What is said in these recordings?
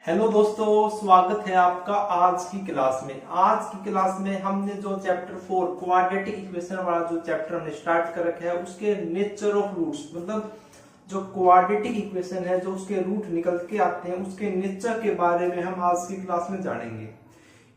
Hello दोस्तों, स्वागत है आपका आज की क्लास में। आज की क्लास में हमने जो चैप्टर 4 क्वाड्रेटिक इक्वेशन वाला जो चैप्टर हमने स्टार्ट कर रखा है उसके नेचर ऑफ रूट्स, मतलब जो क्वाड्रेटिक इक्वेशन है जो उसके रूट निकल के आते हैं उसके नेचर के बारे में हम आज की क्लास में जानेंगे।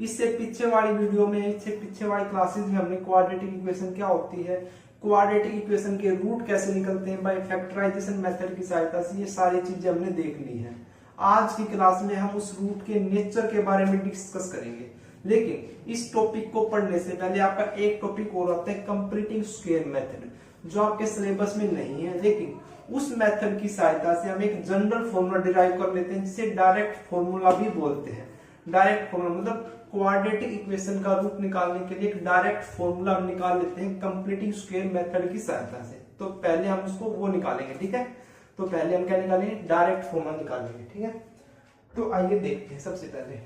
इससे पीछे वाली वीडियो में, इससे पीछे वाली क्लासेस में हमने क्वाड्रेटिक इक्वेशन क्या होती है, क्वाड्रेटिक इक्वेशन के रूट कैसे निकलते हैं बाय फैक्टराइजेशन मेथड की सहायता से, ये सारी चीजें हमने देख ली हैं। आज की क्लास में हम उस रूट के नेचर के बारे में डिस्कस करेंगे। लेकिन इस टॉपिक को पढ़ने से पहले आपका एक टॉपिक और आता है कंप्लीटिंग स्क्वायर मेथड, जो आपके सिलेबस में नहीं है, लेकिन उस मेथड की सहायता से हम एक जनरल फॉर्मूला डिराइव कर लेते हैं जिसे डायरेक्ट फॉर्मूला भी बोलते हैं। डायरेक्ट फॉर्मूला मतलब क्वाड्रेटिक इक्वेशन का रूट निकालने के लिए एक डायरेक्ट फॉर्मूला हम निकाल लेते हैं कंप्लीटिंग स्क्वायर मेथड की सहायता से। तो पहले हम उसको वो निकालेंगे, ठीक है। तो पहले हम क्या निकालेंगे, डायरेक्ट फॉर्मूला निकालेंगे, ठीक है। तो आइए देखते हैं। सबसे पहले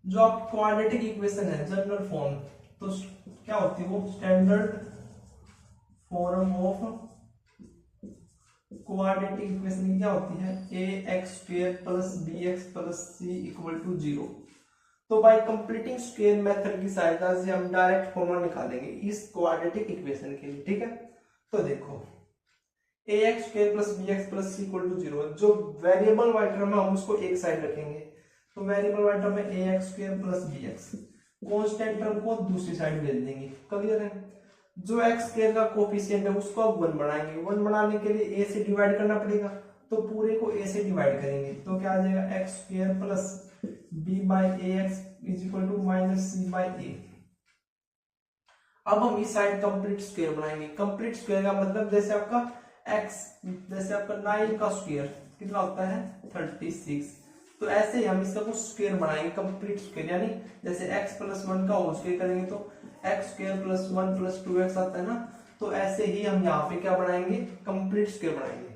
जो आप क्वाड्रेटिक इक्वेशन है जनरल फॉर्म, तो क्या होती है वो, standard form of quadratic equation क्या होती है, ax² plus bx plus c equal to 0। तो बाय कंप्लीटिंग स्क्वायर मेथड की सहायता से हम डायरेक्ट फॉर्मूला निकालेंगे इस क्वाड्रेटिक इक्वेशन के लिए, ठीक है। तो देखो ax² plus bx plus c equal to 0, जो वेरिएबल वाई टर्म है हम उसको एक साइड रखेंगे। तो वेरिएबल वाई टर्म है ax² plus bx, constant term को दूसरी साइड भेज देंगे। क्लियर है। जो x² का कोफिशिएंट है उसको अब 1 बनाएंगे। 1 बनाने के लिए a से डिवाइड करना पड़ेगा, तो पूरे को a से डिवाइड करेंगे। तो क्या आ जाएगा, x² plus b by ax is equal to minus c by a। अब हम इस साइड कंप्लीट स्क्वायर बनाएंगे। कंप्लीट स्क्वायर का मतलब जैसे आपका जैसे आपका 9 का स्क्वायर कितना होता है, 36। तो ऐसे ही हम इसका कुछ स्क्वायर बनाएंगे कंप्लीट स्क्वायर, यानी जैसे x प्लस 1 का होल स्क्वायर करेंगे तो x² प्लस 1 प्लस 2x आता है ना। तो ऐसे ही हम यहाँ पे क्या बनाएंगे, कंप्लीट स्क्वायर बनाएंगे।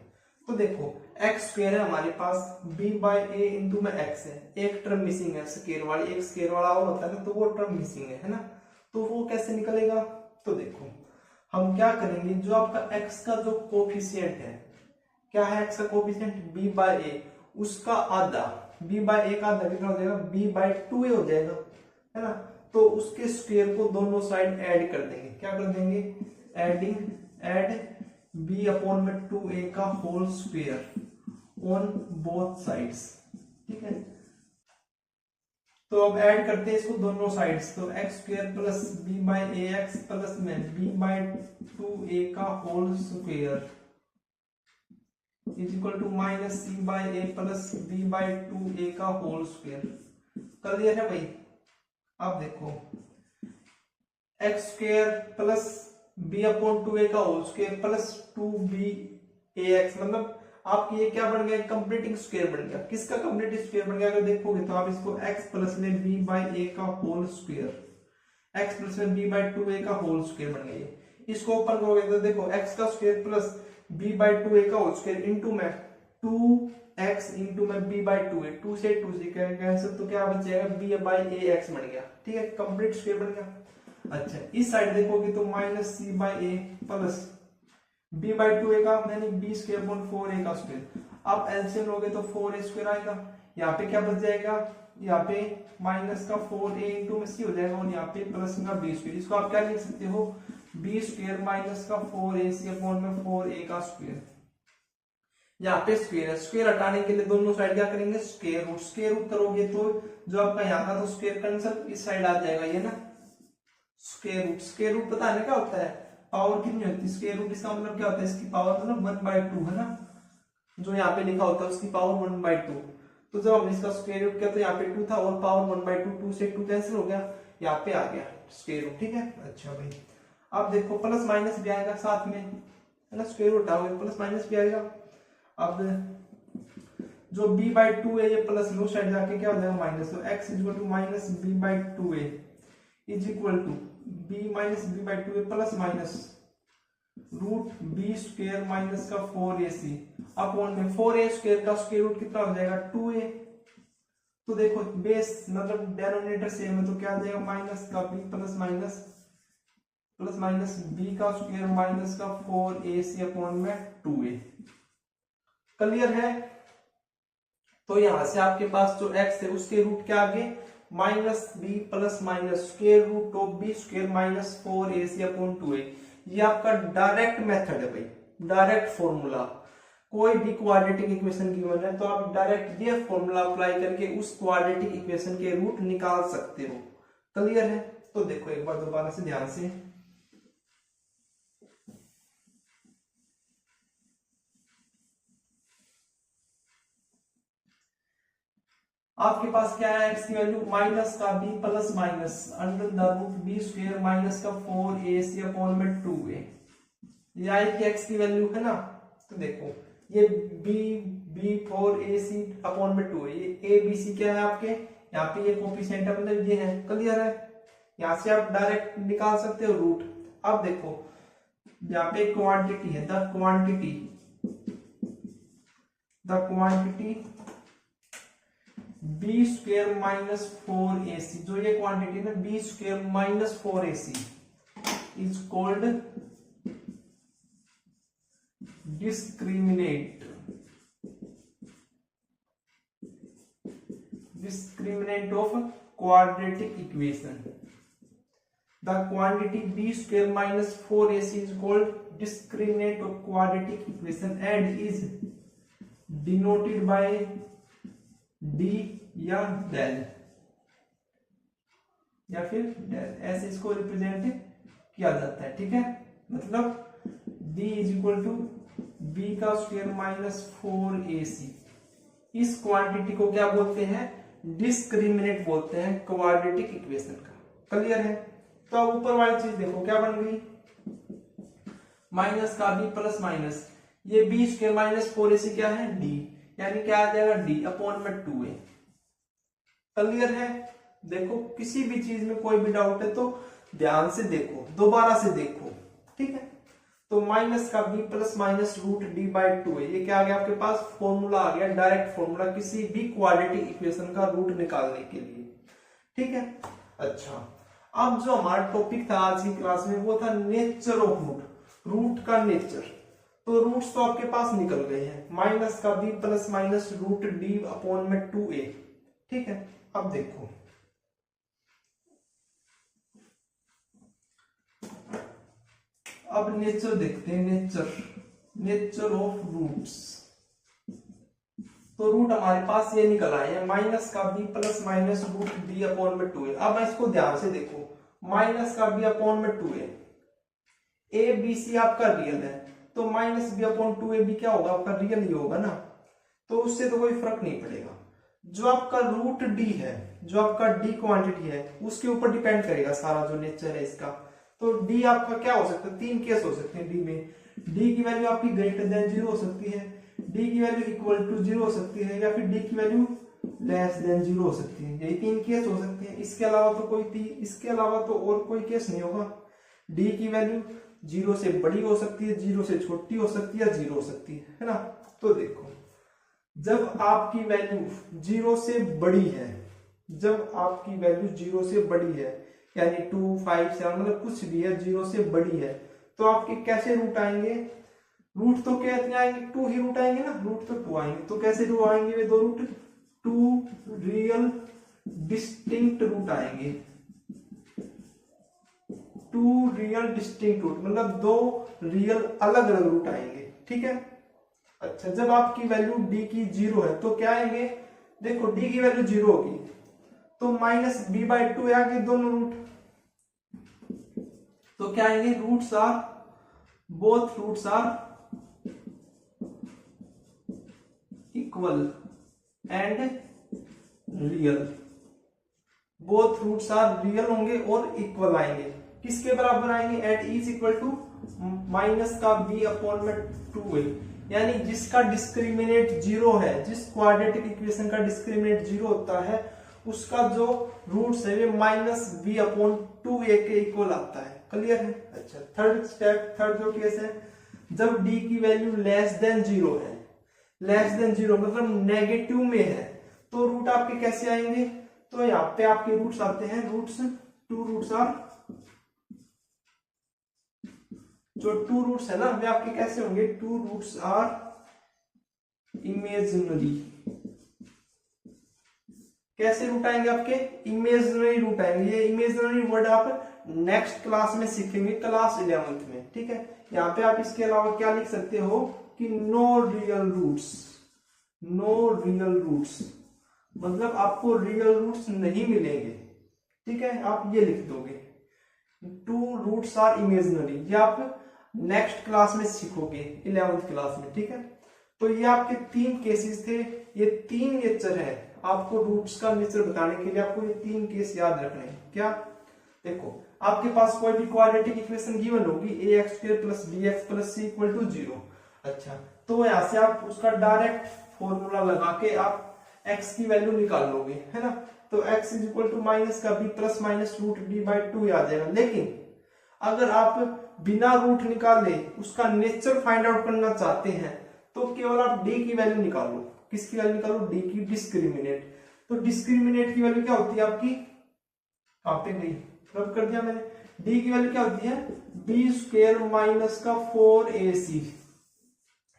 तो देखो x² है हमारे पास, b बाई a इंटू में x है, एक टर्म मिसिंग है स्क्वायर वाली, एक स्क्वायर वाला और होता है ना, तो वो टर्म मिसिंग है ना। तो वो कैसे निकलेगा, तो देखो हम क्या करेंगे, जो आपका x का जो कोफिशिएंट है, क्या है x का कोफिशिएंट, b बाई a, उसका आधा, b बाई a का आधा कितना हो जाएगा, b बाई 2a हो जाएगा, है ना। तो उसके स्क्वायर को दोनों साइड ऐड कर देंगे। क्या कर देंगे, ऐड b अपॉन में 2a का whole square on both sides, ठीक है। तो अब ऐड करते हैं इसको दोनों साइड्स। तो x² plus b by ax plus में b बाई 2a का whole square is equal to minus c by a plus b by 2a का होल स्क्वायर। कर दिया है भाई। अब देखो x² plus b upon 2a का होल स्क्वायर प्लस 2bax, मतलब आपकी ये क्या बन गया, कंप्लीटिंग स्क्वायर बन गया। किसका कंप्लीटिंग स्क्वायर बन गया, अगर देखोगे तो आप इसको x प्लस में b बाई a का होल स्क्वायर, x प्लस में b बाई 2a का होल स्क्वायर बन गया। इसको ओपन करोगे तो देखो x का square plus b by 2a का होल स्क्वायर इंटू में 2x इंटू में b बाई 2a, 2 से 2 से कैंसिल, तो क्या बचेगा, b बाई ax बन गया, ठीक है, कंप्लीट स्क्वायर बन गया। अच्छा इस साइड देखोगे तो minus c by a plus b by 2a का, यानी b स्क्वायर अपॉन 4a का स्क्वायर। अब एलसीएम लोगे तो 4a स्क्वायर आएगा। यहाँ पे क्या बच जाएगा, यहाँ पे माइनस का 4a इंटू में c हो जाएगा, और यहाँ पे प्लस का b स्क्वायर। इसको आप क्या लिख सकते हो, b स्क्वायर माइनस का 4ac अपॉन में 4a का स्क्वायर। यहाँ पे स्क्वायर है, स्क्वायर हटाने के लिए दोनों साइड क्या करेंगे, स्क्वायर रूट। स्क्वायर रूट करोगे तो जो आपका यहाँ का तो स्क्वायर कैंसिल, इस साइड आ जाएगा ये ना स्क्वायर रूट। स्क्वायर रूट पता है ना क्या होता है, पावर कितनी होती है स्क्वायर रूट, इसका मतलब क्या होता है, इसकी पावर मतलब 1/2 है ना, जो यहाँ पे लिखा होता है उसकी पावर 1/2। तो जब हमने इसका स्क्वायर रूट किया तो यहाँ पे 2 था और पावर 1/2, 2 से 2 कैंसिल हो गया, यहाँ पे आ गया स्क्वायर रूट, ठीक है। अच्छा भाई अब देखो प्लस माइनस भी आएगा साथ में, है ना, स्क्वायर रूट आओगे प्लस माइनस भी आएगा। अब जो b बाई 2 है ये प्लस लो साइड जाके क्या हो जाएगा माइनस, तो x is equal to minus b by 2a is equal to b minus b by 2a plus minus root b square minus का 4ac अपॉन में 4a स्क्वायर का स्क्वायर रूट कितना हो जाएगा, 2a। तो देखो बेस मतलब डिनोमिनेटर सेम है, तो क्या आ जाएगा, माइनस का b प्लस माइनस b का स्क्वायर माइनस का 4ac अपॉन में 2a। क्लियर है। तो यहां से आपके पास जो x है उसके रूट क्या आगे minus b plus minus square root of b square minus 4ac upon 2a। ये आपका डायरेक्ट मेथड है भाई, डायरेक्ट फॉर्मूला। कोई भी क्वाड्रेटिक इक्वेशन गिवन है तो आप डायरेक्ट ये फॉर्मूला अप्लाई करके उस क्वाड्रेटिक इक्वेशन के रूट निकाल सकते हो। क्लियर है? तो देखो एक बार दोबारा से ध्यान से, आपके पास क्या है, x की वैल्यू माइनस का b plus minus under the root b square minus का 4ac अपॉन में 2a। ये आई की x की वैल्यू है ना, तो देखो ये b 4ac अपॉन में 2a, ये a b c क्या है आपके, यहाँ पे ये कोफिशिएंट है मतलब ये है। क्लियर है? यहाँ से आप डायरेक्ट निकाल सकते हो रूट। अब देखो यहाँ पे क्वांटिटी है, the quantity b square minus 4ac, जो ये क्वांटिटी है b square minus 4ac is called discriminant of quadratic equation. The quantity b square minus 4ac is called discriminant of quadratic equation and is denoted by d या del या फिर del, ऐसे इसको represent किया जाता है। ठीक है, मतलब d is equal to b का स्क्वायर माइनस 4ac। इस क्वांटिटी को क्या बोलते हैं, डिस्क्रिमिनेंट बोलते हैं क्वाड्रेटिक इक्वेशन का। क्लियर है? तो अब ऊपर वाली चीज देखो क्या बन गई, माइनस का b प्लस माइनस, ये b स्क्वायर माइनस 4ac क्या है d, यानी क्या आ जाएगा d अपॉन में 2a। क्लियर है? देखो किसी भी चीज में कोई भी डाउट है तो ध्यान से देखो, दोबारा से देखो। ठीक है, तो माइनस का b plus minus root d by 2 है, ये क्या आ गया आपके पास, फॉर्मूला आ गया, डायरेक्ट फॉर्मूला किसी भी क्वाड्रेटिक इक्वेशन का रूट निकालने के लिए। ठीक है, अच्छा अब जो हमारा टॉपिक था आज की क्लास में वो था नेचर ऑफ रूट, रूट का नेचर। तो रूट्स तो आपके पास निकल गए हैं, माइनस का b plus minus root d upon में 2a। ठीक है, अब देखो अब नेचर देखते हैं, नेचर ऑफ रूट्स। तो रूट हमारे पास ये निकल आए हैं, माइनस का b plus minus root d upon में 2a। अब इसको ध्यान से देखो, माइनस का b अपॉन में 2a, a b c आपका रियल है तो माइनस b अपॉन 2a भी क्या होगा आपका, रियल ही होगा ना, तो उससे तो कोई फर्क नहीं पड़ेगा। जो आपका रूट d है, जो आपका d क्वांटिटी है उसके ऊपर डिपेंड करेगा सारा जो नेचर है इसका। तो d आपका क्या हो सकता है, तीन केस हो सकते हैं d में। d की वैल्यू आपकी ग्रेटर देन 0 हो सकती है, d की वैल्यू इक्वल टू 0 हो सकती है, या फिर d की वैल्यू लेस देन 0 हो सकती है। यही तीन केस हो सकते हैं, इसके अलावा तो और कोई केस नहीं होगा। d की वैल्यू 0 से बड़ी हो सकती है, 0 से छोटी हो सकती है, 0 हो सकती है ना। तो देखो जब आपकी वैल्यू 0 से बड़ी है, जब आपकी वैल्यू 0 से बड़ी है यानी 2 5 7 मतलब कुछ भी है 0 से बड़ी है, तो आपके कैसे रूट आएंगे, रूट तो कितने आएंगे, 2 ही रूट आएंगे ना, रूट तो 2 आएंगे। तो कैसे रूट आएंगे वे दो रूट, 2 रियल डिस्टिंक्ट रूट आएंगे, 2 रियल डिस्टिंक्ट रूट मतलब दो रियल अलग अलग रूट आएंगे। ठीक है, अच्छा जब आपकी वैल्यू d की 0 है तो क्या आएंगे, देखो d की वैल्यू 0 होगी तो माइनस b बाई 2 आएंगे दोनों रूट, तो क्या आएंगे, both roots are equal and real, both roots are real होंगे और इक्वल आएंगे। किसके बराबर आएंगे, it is equal to minus का b अपॉन में 2a, यानी जिसका डिस्क्रिमिनेट 0 है, जिस क्वाड्रेटिक इक्वेशन का डिस्क्रिमिनेट 0 होता है उसका जो रूट्स है वे माइनस b अपॉन 2a के इक्वल आता है। क्लियर है? अच्छा थर्ड जो केस है, जब d की वैल्यू लेस देन 0 है, लेस देन 0 मतलब नेगेटिव में है, तो रूट आपके कैसे आएंगे, तो यहाँ पे आपके रूट्स आते हैं, टू रूट्स है ना वे आपके कैसे होंगे, 2 रूट्स आर इमेजिनरी, कैसे रूट आएंगे आपके? इमेजिनरी रूट आएंगे। ये इमेजिनरी वर्ड आप नेक्स्ट क्लास में सीखेंगे, क्लास 11th में, ठीक है। यहाँ पे आप इसके अलावा क्या लिख सकते हो कि no real roots, no real roots मतलब आपको रियल रूट्स नहीं मिलेंगे, ठीक है, आप ये लिख दोगे। टू रूट्स आर इमेजिनरी, ये आप नेक्स्ट क्लास में सीखोगे 11th क्लास में, ठीक है। तो ये आपके 3 केसेस थे, ये 3 नेचर है। आपको रूट्स का नेचर बताने के लिए आपको ये 3 केस याद रखने हैं। क्या? देखो, आपके पास कोई भी क्वाड्रेटिक इक्वेशन गिवन होगी ax² + bx + c = 0। अच्छा, तो यहां से आप उसका डायरेक्ट फॉर्मूला लगा के आप x की वैल्यू निकाल लोगे, है ना। तो x = माइनस का b ± √b/2 आ जाएगा। लेकिन अगर आप बिना रूट निकाले उसका नेचर फाइंड आउट करना चाहते हैं तो केवल आप d की वैल्यू निकालो। किसकी वैल्यू निकालो? d की, डिस्क्रिमिनेंट। तो डिस्क्रिमिनेंट की वैल्यू क्या होती है आपकी? कहां पे गई? रब कर दिया मैंने। d की वैल्यू क्या होती है? b² - 4ac।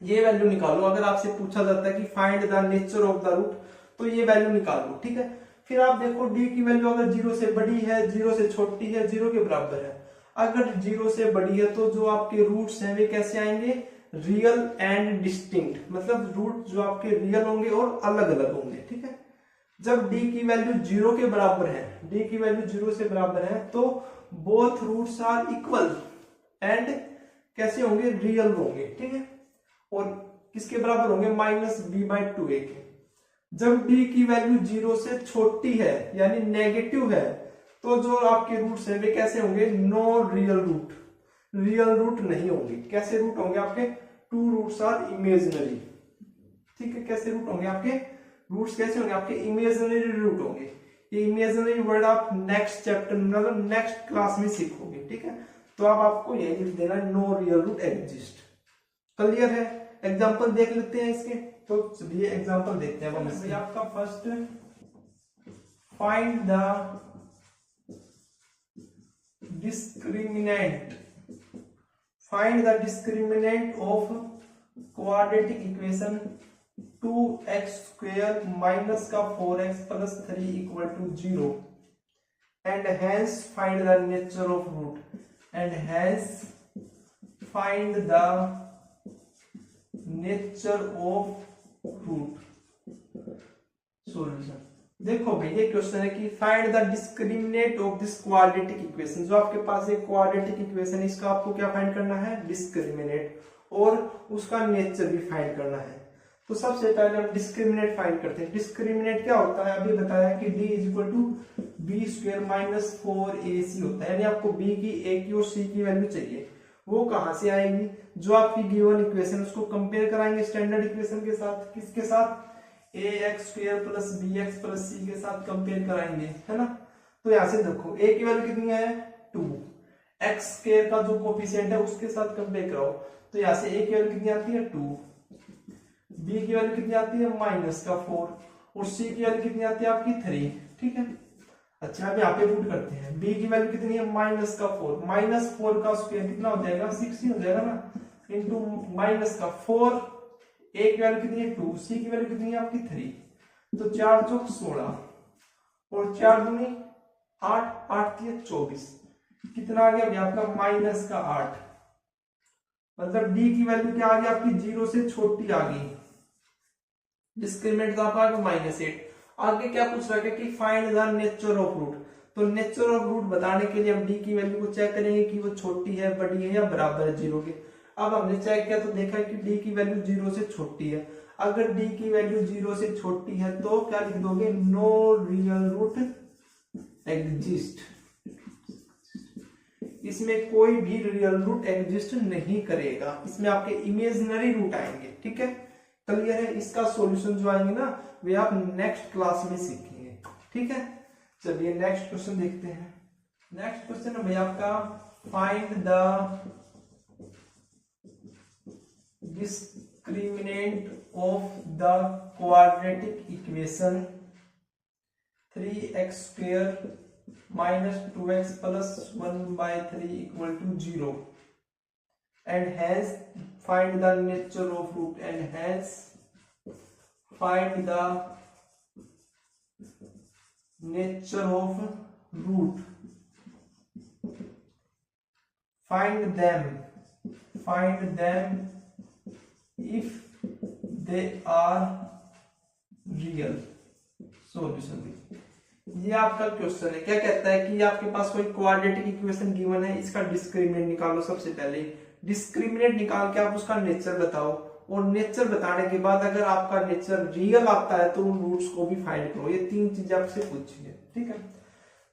ये वैल्यू निकालो। अगर आपसे पूछा जाता है कि find the nature of the root, तो ये वैल्यू निकाल लो, ठीक है। फिर आप देखो d की वैल्यू अगर 0 से बड़ी है, 0 से छोटी है, 0 के बराबर है। अगर 0 से बड़ी है तो जो आपके रूट्स हैं वे कैसे आएंगे? रियल एंड डिस्टिंक्ट, मतलब रूट जो आपके रियल होंगे और अलग अलग होंगे, ठीक है। जब d की वैल्यू 0 के बराबर है, d की वैल्यू 0 से बराबर है, तो both roots are equal and कैसे होंगे? रियल होंगे, ठीक है। और किसके बराबर होंगे? -b/2a के। जब d की वैल्यू 0 से छोटी है यानी नेगेटिव है, तो जो आपके रूट्स हैं वे कैसे होंगे? No real root, real root नहीं होंगे। कैसे रूट होंगे आपके? टू रूट्स आर इमेजिनरी, ठीक है। कैसे रूट होंगे आपके? रूट्स कैसे होंगे आपके? इमेजिनरी रूट होंगे। ये इमेजिनरी वर्ड आप नेक्स्ट चैप्टर मतलब नेक्स्ट क्लास में सीखोगे, ठीक है। तो अब आपको यही लिख देना, no real root exist. Clear है? एग्जांपल देख लेते हैं इसके। तो चलिए एग्जांपल देखते हैं। भाई आपका first, find the discriminant, find the discriminant of quadratic equation 2x² - 4x + 3 = 0 and hence find the nature of root, and hence find the nature of root। Solution देखो भाई, ये क्वेश्चन है कि find the discriminant of this quadratic equation. जो आपके पास एक quadratic equation है, इसका आपको क्या फाइंड करना है? डिस्क्रिमिनेंट, और उसका नेचर भी फाइंड करना है। तो सबसे पहले हम डिस्क्रिमिनेंट फाइंड करते हैं। डिस्क्रिमिनेंट क्या होता है? अभी बताया कि d = b² - 4ac होता है, यानी आपको b की, a की और c की वैल्यू चाहिए। वो कहां से आएगी? जो आपकी गिवन इक्वेशन उसको कंपेयर कराएंगे स्टैंडर्ड इक्वेशन के साथ। किसके साथ? ax² + bx + c के साथ कंपेयर कराएंगे, है ना। तो यहां से देखो a की वैल्यू कितनी है? 2, x² का जो कोफिशिएंट है उसके साथ कंपेयर कराओ। तो यहां से a की वैल्यू कितनी आती है? 2, b की वैल्यू कितनी आती है? -4, और c की वैल्यू कितनी आती है आपकी? 3, ठीक है। अच्छा, अब यहाँ पे रूट करते हैं। b की वैल्यू कितनी है? -4, -4 का स्क्वायर कितना हो जाएगा? 6 ही हो जाएगा ना, इंटू -4। a की वैल्यू कितनी है? 2, c की वैल्यू कितनी है आपकी? 3। तो 4 चौक 16 और 4 दूनी 8, 8 की 24, कितना आ गया भैया आपका? -8। मतलब d की वैल्यू क्या आ गई आपकी? 0 से छोटी आ गई। डिस्क्रिमिनेंट तो आपका आ गया -8। आगे क्या पूछ रहा है कि find the nature of root. तो नेचर ऑफ रूट बताने के लिए हम d की वैल्यू को चेक करेंगे कि वो छोटी है, बड़ी है या बराबर है 0 के। अब हमने चेक किया तो देखा कि d की वैल्यू 0 से छोटी है। अगर d की वैल्यू 0 से छोटी है तो क्या लिख दोगे? No real root exist. इसमें कोई भी रियल रूट एग्जिस्ट नहीं करेगा, इसमें आपके इमेजिनरी रूट आएंगे, ठीक है। क्लियर है? इसका सॉल्यूशन जो आएंगे ना वे आप नेक्स्ट क्लास में सीखेंगे, ठीक है। चलिए नेक्स्ट क्वेश्चन देखते हैं। नेक्स्ट क्वेश्चन है भैया आपका, find the discriminant of the quadratic equation 3x² - 2x + 1/3 = 0 and hence find the nature of root, and hence find the nature of root, find them if they are real. Solution. ये आपका question है, क्या कहता है कि आपके पास कोई quadratic equation given है, इसका डिस्क्रिमिनेंट निकालो। सबसे पहले डिस्क्रिमिनेंट निकाल के आप उसका नेचर बताओ, और नेचर बताने के बाद अगर आपका नेचर रियल आता है तो उन रूट्स को भी फाइंड करो। ये तीन चीजें आपसे पूछी है, ठीक है।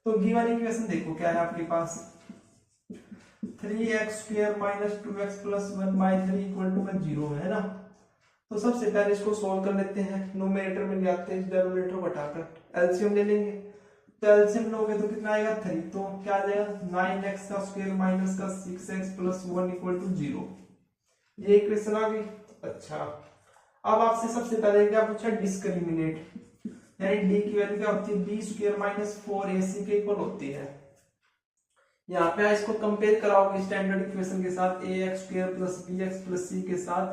तो गिवन इक्वेशन देखो क्या है आपके पास, 3x² minus 2x plus 1/3 equal to 0 है ना। तो सबसे पहले इसको सॉल्व कर लेते हैं। नोमिनेटर में ले आते हैं, इस डिनोमिनेटर को हटाकर एलसीएम ले लेंगे। तो एलसीएम लोगे तो कितना आएगा 3, तो क्या आ जाएगा 9x² माइनस का 6x प्लस 1 इक्वल टू 0। ये इक्वेशन आ गई। अच्छा, अब आपसे सबसे पहले क्या पूछा, डिस्क्रिमिनेट, यानी डी की वैल्यू क्या होती है, b² माइनस 4ac के इक्वल होती है। यहाँ पे इसको कंपेयर कराओगे स्टैंडर्ड इक्वेशन के साथ, ax² plus bx plus c के साथ।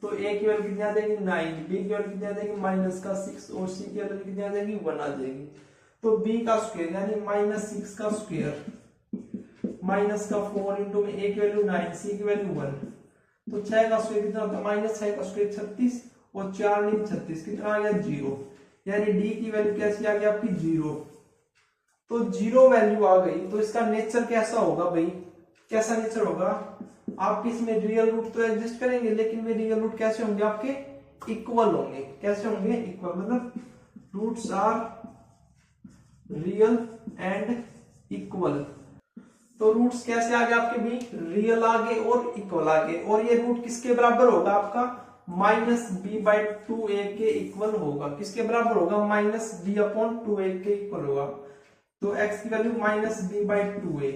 तो a की वैल्यू कितनी आ जाएगी 9, b की वैल्यू कितनी आ जाएगी माइनस का 6, और c की वैल्यू कितनी आ जाएगी 1 आ जाएगी। तो b का स्क्वायर यानी माइनस 6 का स्क्वायर माइनस का 4 इंटू में a की वैल्यू 9, c की वैल्यू 1, तो 6 का स्क्वायर कितना होता है माइनस 6 का स्क्वायर 36, और 4 नहीं 36 कितना आ गया 0, यानी d की वैल्यू कैसी आ गई आपकी 0। तो 0 वैल्यू आ गई, तो इसका नेचर कैसा होगा भाई, कैसा नेचर होगा, आपके इसमें रियल रूट तो एग्जिस्ट करेंगे, लेकिन वे रियल रूट कैसे होंगे आपके, इक्वल होंगे। कैसे होंगे, इक्वल, मतलब roots are real and equal. तो रूट्स कैसे आ गए आपके भी, रियल आ गए और इक्वल आ गए, और ये रूट किसके बराबर होगा आपका, -b/2a के इक्वल होगा। किसके बराबर होगा, -b/2a के इक्वल होगा। तो x की वैल्यू -b/2a,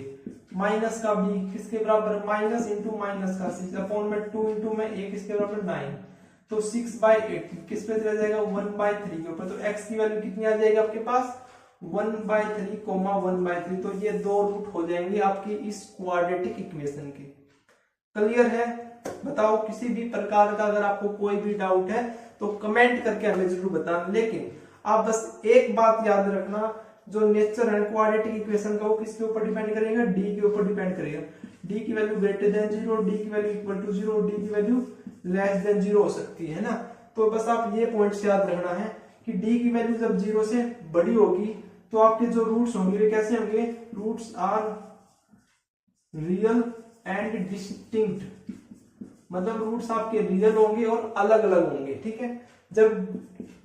माइनस का b किसके बराबर, माइनस इंटू माइनस का 6 अपॉन में 2 इंटू में a किसके बराबर 9, तो 6/8 किस पे चला जाएगा 1/3 के ऊपर। तो x की वैल्यू कितनी आ जाएगी आपके पास 1/3, 1/3। तो ये दो रूट हो जाएंगे आपकी इस क्वाड्रेटिक इक्वेशन के। क्लियर है, बताओ किसी भी प्रकार का अगर आपको कोई भी डाउट है तो कमेंट करके हमें जरूर बताना। लेकिन आप बस एक बात याद रखना, जो नेचर है क्वाड्रेटिक इक्वेशन का वो किसके ऊपर डिपेंड करेगा, डी के ऊपर डिपेंड करेगा। डी की वैल्यू ग्रेटर देन 0, डी की वैल्यू इक्वल टू 0, डी की वैल्यू लेस देन 0 हो सकती है ना। तो बस आप ये पॉइंट्स याद रखना है कि डी की वैल्यू जब 0 से बड़ी होगी तो आपके जो रूट्स होंगे वे कैसे होंगे, roots are real and distinct, मतलब रूट्स आपके रियल होंगे और अलग अलग होंगे, ठीक है। जब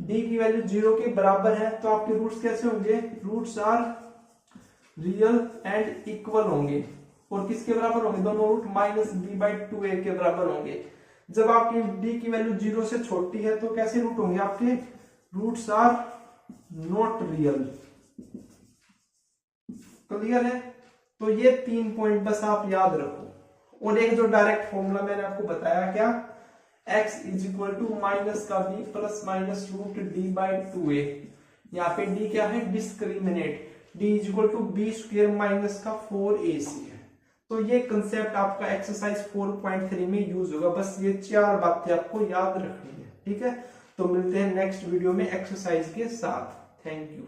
d की वैल्यू 0 के बराबर है तो आपके रूट्स कैसे होंगे, roots are real and equal होंगे, और किसके बराबर होंगे, दोनों रूट -b/2a के बराबर होंगे। जब आपकी d की वैल्यू 0 से छोटी है तो कैसे रूट होंगे आपके, roots are not real. Clear है, तो ये 3 पॉइंट बस आप याद रखो। और एक जो डायरेक्ट फॉर्मूला मैंने आपको बताया क्या, x is equal to minus का b plus minus root d/2a। यहाँ पे d क्या है, discriminant, d is equal to b² minus का 4ac है। तो ये कंसेप्ट आपका एक्सरसाइज 4.3 में यूज होगा। बस ये 4 बातें आपको याद रखनी है, ठीक है। तो मिलते हैं नेक्स्ट वीडियो में एक्सरसाइज के साथ। Thank you.